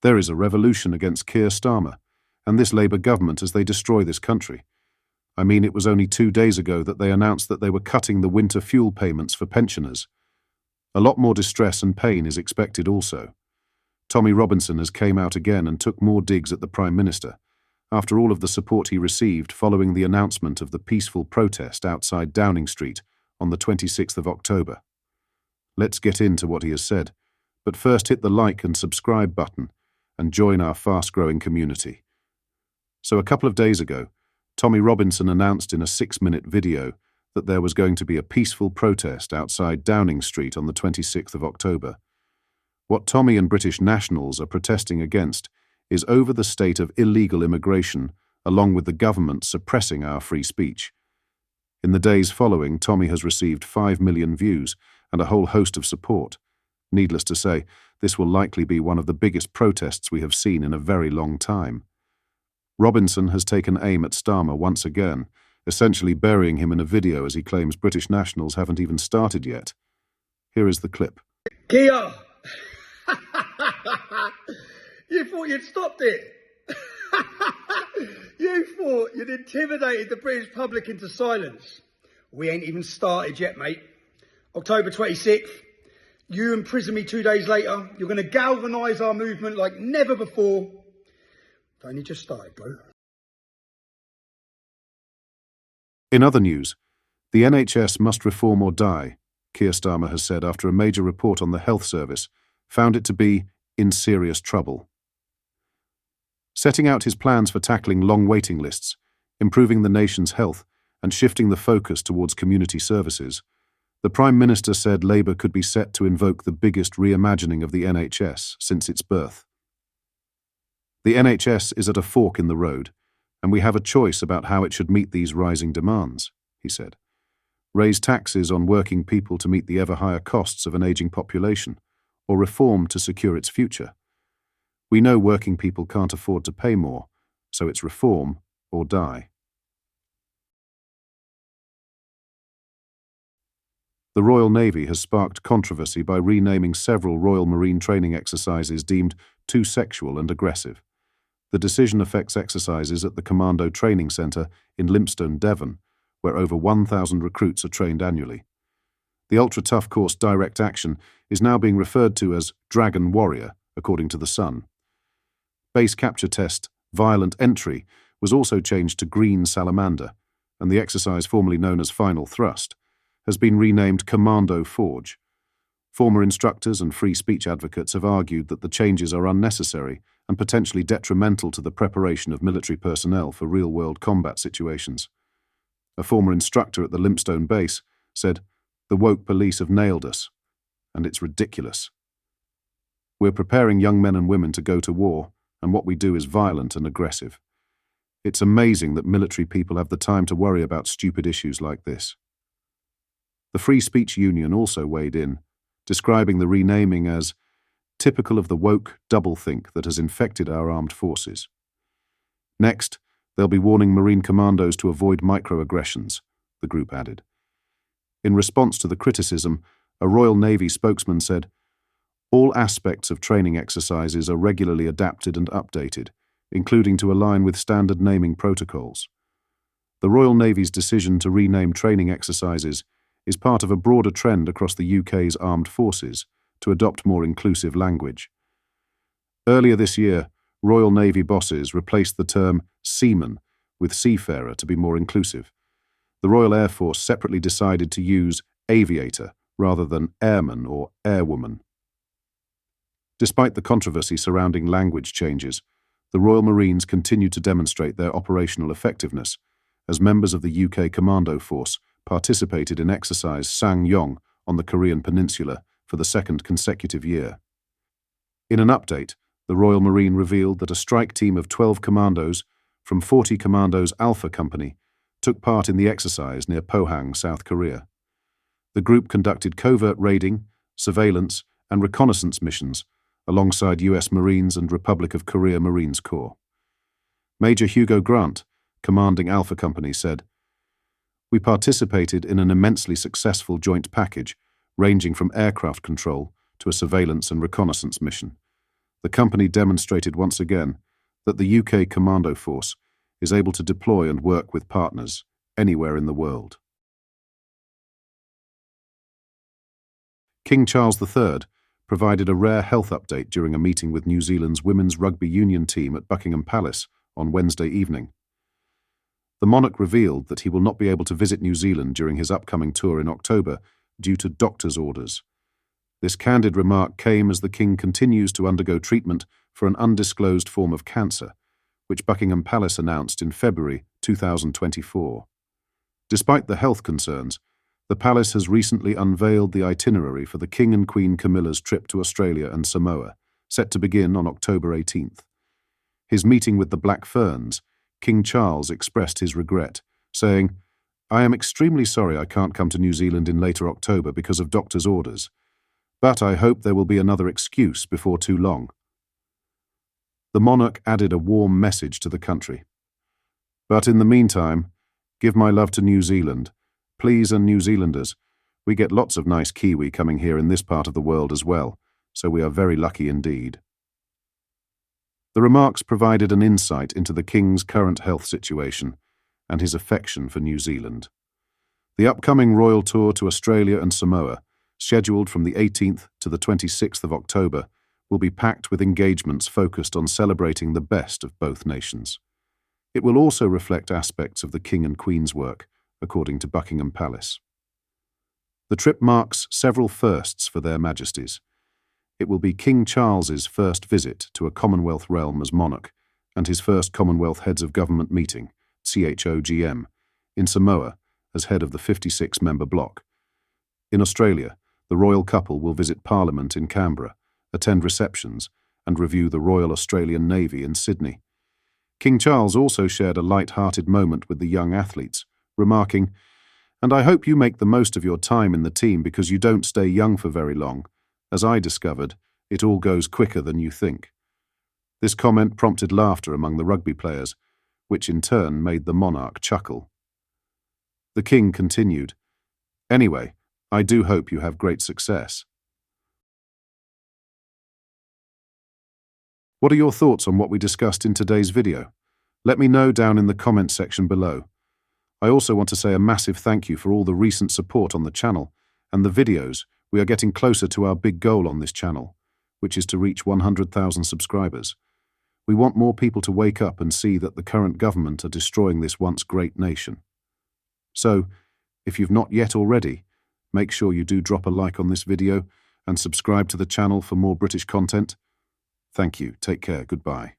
There is a revolution against Keir Starmer and this Labour government as they destroy this country. I mean, it was only 2 days ago that they announced that they were cutting the winter fuel payments for pensioners. A lot more distress and pain is expected also. Tommy Robinson has came out again and took more digs at the Prime Minister, after all of the support he received following the announcement of the peaceful protest outside Downing Street on the 26th of October. Let's get into what he has said, but first hit the like and subscribe button and join our fast-growing community. So a couple of days ago, Tommy Robinson announced in a 6-minute video that there was going to be a peaceful protest outside Downing Street on the 26th of October. What Tommy and British nationals are protesting against is over the state of illegal immigration, along with the government suppressing our free speech. In the days following, Tommy has received 5 million views and a whole host of support. Needless to say, this will likely be one of the biggest protests we have seen in a very long time. Robinson has taken aim at Starmer once again, essentially burying him in a video as he claims British nationals haven't even started yet. Here is the clip. Keir! You thought you'd stopped it. You thought you'd intimidated the British public into silence. We ain't even started yet, mate. October 26th, you imprison me 2 days later. You're going to galvanise our movement like never before. It's only just started, bro. In other news, the NHS must reform or die, Keir Starmer has said after a major report on the health service found it to be in serious trouble. Setting out his plans for tackling long waiting lists, improving the nation's health, and shifting the focus towards community services, the Prime Minister said Labour could be set to invoke the biggest reimagining of the NHS since its birth. The NHS is at a fork in the road, and we have a choice about how it should meet these rising demands, he said. Raise taxes on working people to meet the ever-higher costs of an ageing population, or reform to secure its future. We know working people can't afford to pay more, so it's reform or die. The Royal Navy has sparked controversy by renaming several Royal Marine training exercises deemed too sexual and aggressive. The decision affects exercises at the Commando Training Centre in Lympstone, Devon, where over 1,000 recruits are trained annually. The ultra-tough course Direct Action is now being referred to as Dragon Warrior, according to The Sun. Base capture test Violent Entry was also changed to Green Salamander, and the exercise formerly known as Final Thrust has been renamed Commando Forge. Former instructors and free speech advocates have argued that the changes are unnecessary and potentially detrimental to the preparation of military personnel for real-world combat situations. A former instructor at the Lympstone base said, "The woke police have nailed us, and it's ridiculous. We're preparing young men and women to go to war, and what we do is violent and aggressive. It's amazing that military people have the time to worry about stupid issues like this." The Free Speech Union also weighed in, describing the renaming as typical of the woke doublethink that has infected our armed forces. Next, they'll be warning Marine commandos to avoid microaggressions, the group added. In response to the criticism, a Royal Navy spokesman said, "All aspects of training exercises are regularly adapted and updated, including to align with standard naming protocols. The Royal Navy's decision to rename training exercises is part of a broader trend across the UK's armed forces to adopt more inclusive language. Earlier this year, Royal Navy bosses replaced the term seaman with seafarer to be more inclusive. The Royal Air Force separately decided to use aviator rather than airman or airwoman. Despite the controversy surrounding language changes, the Royal Marines continue to demonstrate their operational effectiveness as members of the UK Commando Force participated in exercise Sang-Yong on the Korean Peninsula for the second consecutive year. In an update, the Royal Marine revealed that a strike team of 12 commandos from 40 Commandos Alpha Company took part in the exercise near Pohang, South Korea. The group conducted covert raiding, surveillance, and reconnaissance missions alongside US Marines and Republic of Korea Marines Corps. Major Hugo Grant, commanding Alpha Company, said, "We participated in an immensely successful joint package ranging from aircraft control to a surveillance and reconnaissance mission. the company demonstrated once again that the UK Commando Force is able to deploy and work with partners anywhere in the world. King Charles III provided a rare health update during a meeting with New Zealand's women's rugby union team at Buckingham Palace on Wednesday evening. The monarch revealed that he will not be able to visit New Zealand during his upcoming tour in October due to doctor's orders. This candid remark came as the king continues to undergo treatment for an undisclosed form of cancer, which Buckingham Palace announced in February 2024. Despite the health concerns, the palace has recently unveiled the itinerary for the King and Queen Camilla's trip to Australia and Samoa, set to begin on October 18th. His meeting with the Black Ferns, King Charles expressed his regret, saying, "I am extremely sorry I can't come to New Zealand in later October because of doctor's orders, but I hope there will be another excuse before too long." The monarch added a warm message to the country. "But in the meantime, give my love to New Zealand. Please, and New Zealanders, we get lots of nice Kiwi coming here in this part of the world as well, so we are very lucky indeed." The remarks provided an insight into the King's current health situation and his affection for New Zealand. The upcoming royal tour to Australia and Samoa, scheduled from the 18th to the 26th of October, will be packed with engagements focused on celebrating the best of both nations. It will also reflect aspects of the King and Queen's work, according to Buckingham Palace. The trip marks several firsts for their majesties. It will be King Charles's first visit to a Commonwealth realm as monarch and his first Commonwealth Heads of Government meeting, CHOGM, in Samoa as head of the 56-member bloc. In Australia, the royal couple will visit Parliament in Canberra, attend receptions, and review the Royal Australian Navy in Sydney. King Charles also shared a light-hearted moment with the young athletes, remarking, "And I hope you make the most of your time in the team because you don't stay young for very long. As I discovered, it all goes quicker than you think." This comment prompted laughter among the rugby players, which in turn made the monarch chuckle. The king continued, "Anyway, I do hope you have great success." What are your thoughts on what we discussed in today's video? Let me know down in the comments section below. I also want to say a massive thank you for all the recent support on the channel and the videos. We are getting closer to our big goal on this channel, which is to reach 100,000 subscribers. We want more people to wake up and see that the current government are destroying this once great nation. So, if you've not yet already, make sure you do drop a like on this video and subscribe to the channel for more British content. Thank you. Take care. Goodbye.